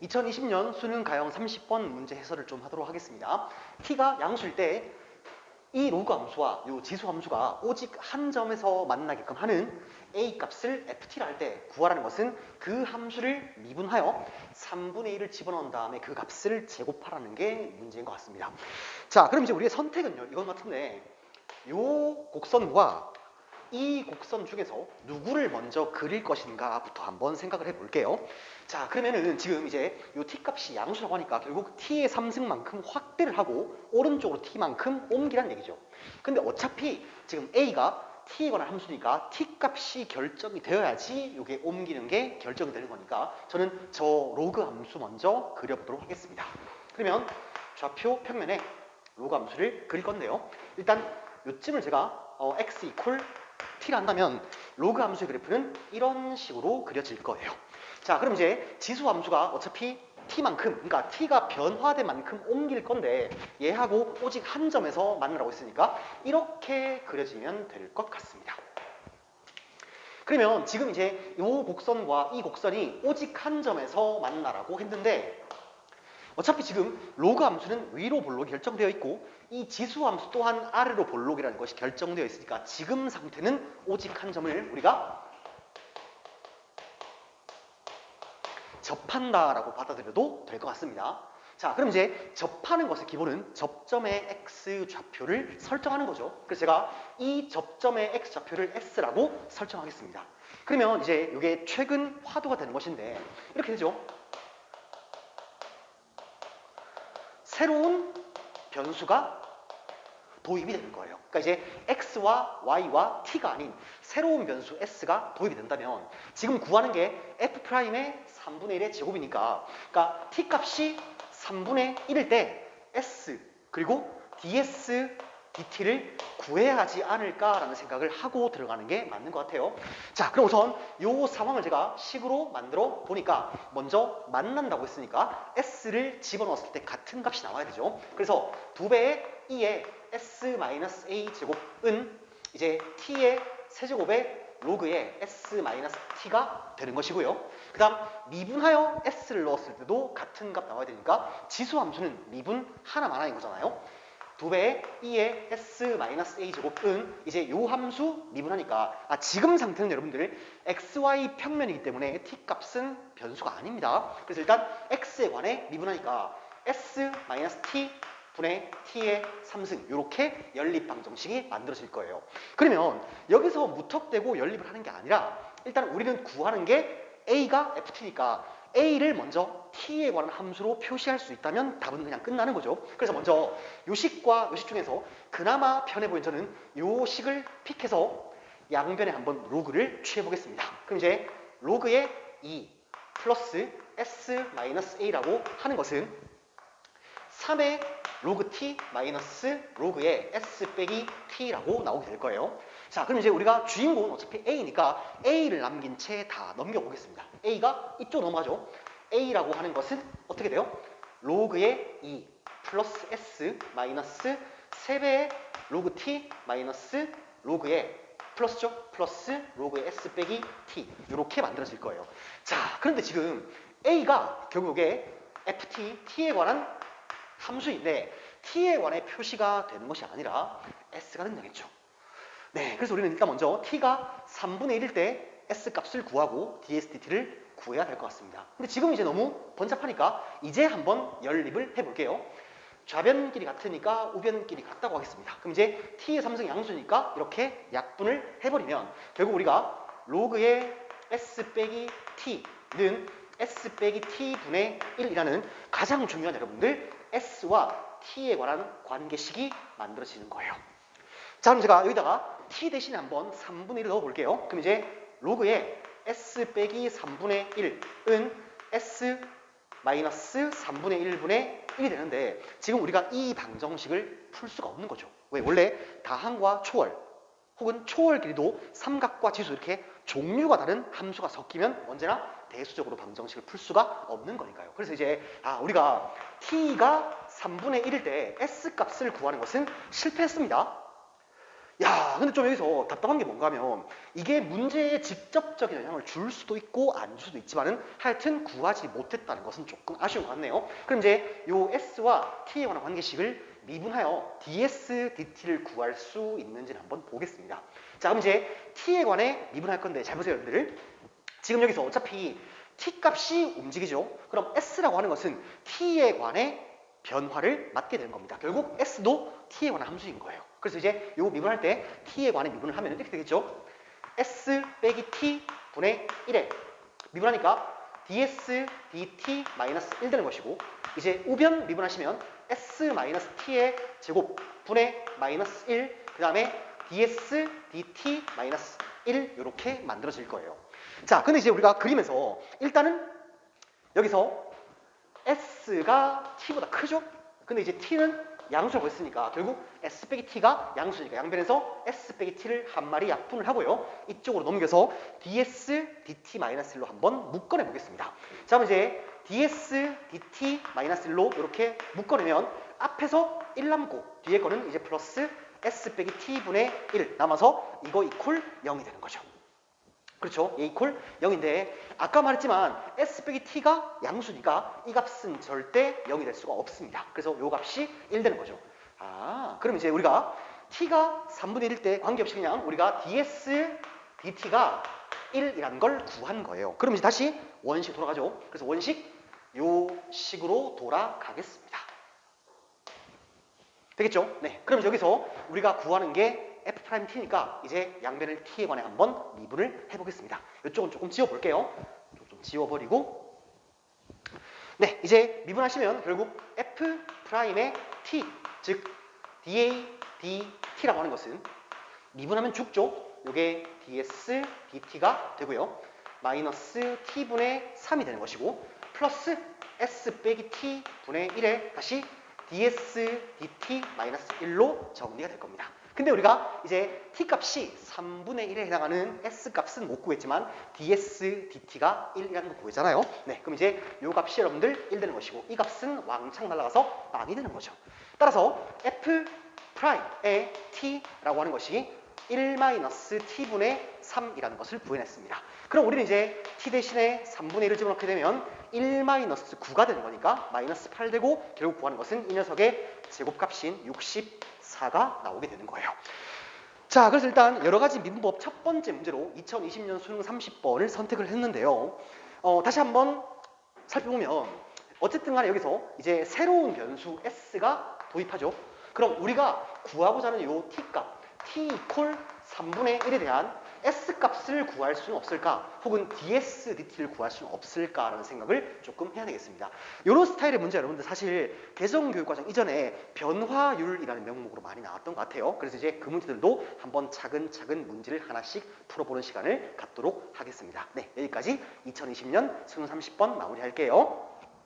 2020년 수능 가형 30번 문제 해설을 좀 하도록 하겠습니다. t가 양수일 때 이 로그 함수와 이 지수 함수가 오직 한 점에서 만나게끔 하는 a 값을 ft라 할 때 구하라는 것은 그 함수를 미분하여 3분의 1을 집어넣은 다음에 그 값을 제곱하라는 게 문제인 것 같습니다. 자, 그럼 이제 우리의 선택은요, 이건 같은데 이 곡선과 이 곡선 중에서 누구를 먼저 그릴 것인가부터 한번 생각을 해볼게요. 자, 그러면은 지금 이제 이 t값이 양수라고 하니까 결국 t의 3승만큼 확대를 하고 오른쪽으로 t만큼 옮기란 얘기죠. 근데 어차피 지금 a가 t에 관한 함수니까 t값이 결정이 되어야지 이게 옮기는 게 결정이 되는 거니까 저는 저 로그 함수 먼저 그려보도록 하겠습니다. 그러면 좌표 평면에 로그 함수를 그릴 건데요. 일단 요쯤을 제가 x 이퀄 t를 한다면 로그 함수의 그래프는 이런 식으로 그려질 거예요. 자, 그럼 이제 지수 함수가 어차피 t만큼, 그러니까 t가 변화된 만큼 옮길 건데 얘하고 오직 한 점에서 만나라고 했으니까 이렇게 그려지면 될 것 같습니다. 그러면 지금 이제 이 곡선과 이 곡선이 오직 한 점에서 만나라고 했는데 어차피 지금 로그 함수는 위로 볼록이 결정되어 있고 이 지수 함수 또한 아래로 볼록이라는 것이 결정되어 있으니까 지금 상태는 오직 한 점을 우리가 접한다라고 받아들여도 될 것 같습니다. 자, 그럼 이제 접하는 것의 기본은 접점의 x 좌표를 설정하는 거죠. 그래서 제가 이 접점의 x 좌표를 s라고 설정하겠습니다. 그러면 이제 이게 최근 화두가 되는 것인데 이렇게 되죠. 새로운 변수가 도입이 되는 거예요. 그러니까 이제 x와 y와 t가 아닌 새로운 변수 s가 도입이 된다면 지금 구하는 게 f'의 3분의 1의 제곱이니까 그러니까 t 값이 3분의 1일 때 s 그리고 ds dt를 구해야 하지 않을까라는 생각을 하고 들어가는 게 맞는 것 같아요. 자, 그럼 우선 이 상황을 제가 식으로 만들어 보니까 먼저 만난다고 했으니까 s를 집어넣었을 때 같은 값이 나와야 되죠. 그래서 2배의 2의 s-a 제곱은 이제 t의 세제곱의 로그의 s-t가 되는 것이고요. 그 다음 미분하여 s를 넣었을 때도 같은 값 나와야 되니까 지수 함수는 미분 하나만 하는 거잖아요. 2배의 2의 s-a 제곱은 이제 요 함수 미분하니까 지금 상태는 여러분들 xy 평면이기 때문에 t값은 변수가 아닙니다. 그래서 일단 x에 관해 미분하니까 s-t 분의 t의 3승 이렇게 연립 방정식이 만들어질 거예요. 그러면 여기서 무턱대고 연립을 하는 게 아니라 일단 우리는 구하는 게 a가 ft니까 a를 먼저 t에 관한 함수로 표시할 수 있다면 답은 그냥 끝나는 거죠. 그래서 먼저 요 식과 요 식 중에서 그나마 편해 보이는 저는 요 식을 픽해서 양변에 한번 로그를 취해보겠습니다. 그럼 이제 로그의 2 플러스 s-a라고 하는 것은 3의 로그 t 마이너스 로그의 s 빼기 t라고 나오게 될 거예요. 자, 그럼 이제 우리가 주인공은 어차피 a니까 a를 남긴 채 다 넘겨보겠습니다. a가 이쪽 넘어가죠. a라고 하는 것은 어떻게 돼요? 로그의 2 플러스 s 마이너스 3배의 로그 t 마이너스 로그의 플러스죠? 플러스 로그의 s 빼기 t 이렇게 만들어질 거예요. 자, 그런데 지금 a가 결국에 ft, t에 관한 함수인데 t에 관해 표시가 되는 것이 아니라 s가 등장했죠. 네, 그래서 우리는 일단 먼저 t가 3분의 1일 때 s 값을 구하고 ds dt를 구해야 될 것 같습니다. 근데 지금 이제 너무 번잡하니까 이제 한번 연립을 해볼게요. 좌변끼리 같으니까 우변끼리 같다고 하겠습니다. 그럼 이제 t의 3승 양수니까 이렇게 약분을 해버리면 결국 우리가 로그의 s 빼기 t는 s 빼기 t분의 1이라는 가장 중요한 여러분들 s와 t에 관한 관계식이 만들어지는 거예요. 자, 그럼 제가 여기다가 t 대신에 한번 3분의 1을 넣어볼게요. 그럼 이제 로그의 s 빼기 3분의 1은 s 마이너스 3분의 1분의 1이 되는데 지금 우리가 이 방정식을 풀 수가 없는 거죠. 왜? 원래 다항과 초월 혹은 초월 길이도 삼각과 지수 이렇게 종류가 다른 함수가 섞이면 언제나 대수적으로 방정식을 풀 수가 없는 거니까요. 그래서 이제 우리가 t가 3분의 1일 때 s 값을 구하는 것은 실패했습니다. 야, 근데 좀 여기서 답답한 게 뭔가 하면 이게 문제에 직접적인 영향을 줄 수도 있고 안 줄 수도 있지만은 하여튼 구하지 못했다는 것은 조금 아쉬운 것 같네요. 그럼 이제 요 S와 T에 관한 관계식을 미분하여 ds, dt를 구할 수 있는지는 한번 보겠습니다. 자, 그럼 이제 T에 관해 미분할 건데 잘 보세요, 여러분들. 지금 여기서 어차피 T 값이 움직이죠. 그럼 S라고 하는 것은 T에 관해 변화를 맞게 되는 겁니다. 결국 S도 T에 관한 함수인 거예요. 그래서 이제 요 미분할 때 T에 관해 미분을 하면 이렇게 되겠죠. S 빼기 T 분의 1에 미분하니까 ds dt 마이너스 1 되는 것이고 이제 우변 미분하시면 S 마이너스 T의 제곱 분의 마이너스 1 그 다음에 ds dt 마이너스 1 이렇게 만들어질 거예요. 자, 근데 이제 우리가 그리면서 일단은 여기서 S가 T보다 크죠? 근데 이제 T는 양수라고 했으니까 결국 S 빼기 T가 양수니까 양변에서 S 빼기 T를 한 마리 약분을 하고요. 이쪽으로 넘겨서 ds dt-1로 한번 묶어내 보겠습니다. 자, 그럼 이제 ds dt-1로 이렇게 묶어내면 앞에서 1 남고 뒤에 거는 이제 플러스 S 빼기 T분의 1 남아서 이거 이퀄 0이 되는 거죠. 그렇죠? 얘 이퀄 0인데 아까 말했지만 S 빼기 T가 양수니까 이 값은 절대 0이 될 수가 없습니다. 그래서 요 값이 1 되는 거죠. 아, 그럼 이제 우리가 T가 3분의 1일 때 관계없이 그냥 우리가 ds dt가 1이라는 걸 구한 거예요. 그럼 이제 다시 원식 돌아가죠. 그래서 원식 요 식으로 돌아가겠습니다. 되겠죠? 네. 그럼 여기서 우리가 구하는 게 F'T니까 이제 양변을 T에 관해 한번 미분을 해보겠습니다. 이쪽은 조금 지워볼게요. 좀 지워버리고 네, 이제 미분하시면 결국 F'의 T, 즉 dA, dt라고 하는 것은 미분하면 죽죠. 요게 ds, dt가 되고요. 마이너스 t분의 3이 되는 것이고 플러스 s 빼기 t분의 1에 다시 ds, dt-1로 정리가 될 겁니다. 근데 우리가 이제 t 값이 3분의 1에 해당하는 s 값은 못 구했지만 ds, dt가 1이라는 거 구했잖아요. 네, 그럼 이제 요 값이 여러분들 1 되는 것이고 이 값은 왕창 날아가서 빵이 되는 거죠. 따라서 f'의 t라고 하는 것이 1-t분의 3이라는 것을 구해냈습니다. 그럼 우리는 이제 t 대신에 3분의 1을 집어넣게 되면 1-9가 되는 거니까 마이너스 8 되고 결국 구하는 것은 이 녀석의 제곱값인 64가 나오게 되는 거예요. 자, 그래서 일단 여러 가지 미분법 첫 번째 문제로 2020년 수능 30번을 선택을 했는데요. 다시 한번 살펴보면 어쨌든 간에 여기서 이제 새로운 변수 s가 도입하죠. 그럼 우리가 구하고자 하는 요 t값 t 이퀄 3분의 1에 대한 S값을 구할 수는 없을까? 혹은 ds, dt를 구할 수는 없을까라는 생각을 조금 해야 되겠습니다. 이런 스타일의 문제 여러분들 사실 개정교육과정 이전에 변화율이라는 명목으로 많이 나왔던 것 같아요. 그래서 이제 그 문제들도 한번 차근차근 문제를 하나씩 풀어보는 시간을 갖도록 하겠습니다. 네, 여기까지 2020년 수능 30번 마무리할게요.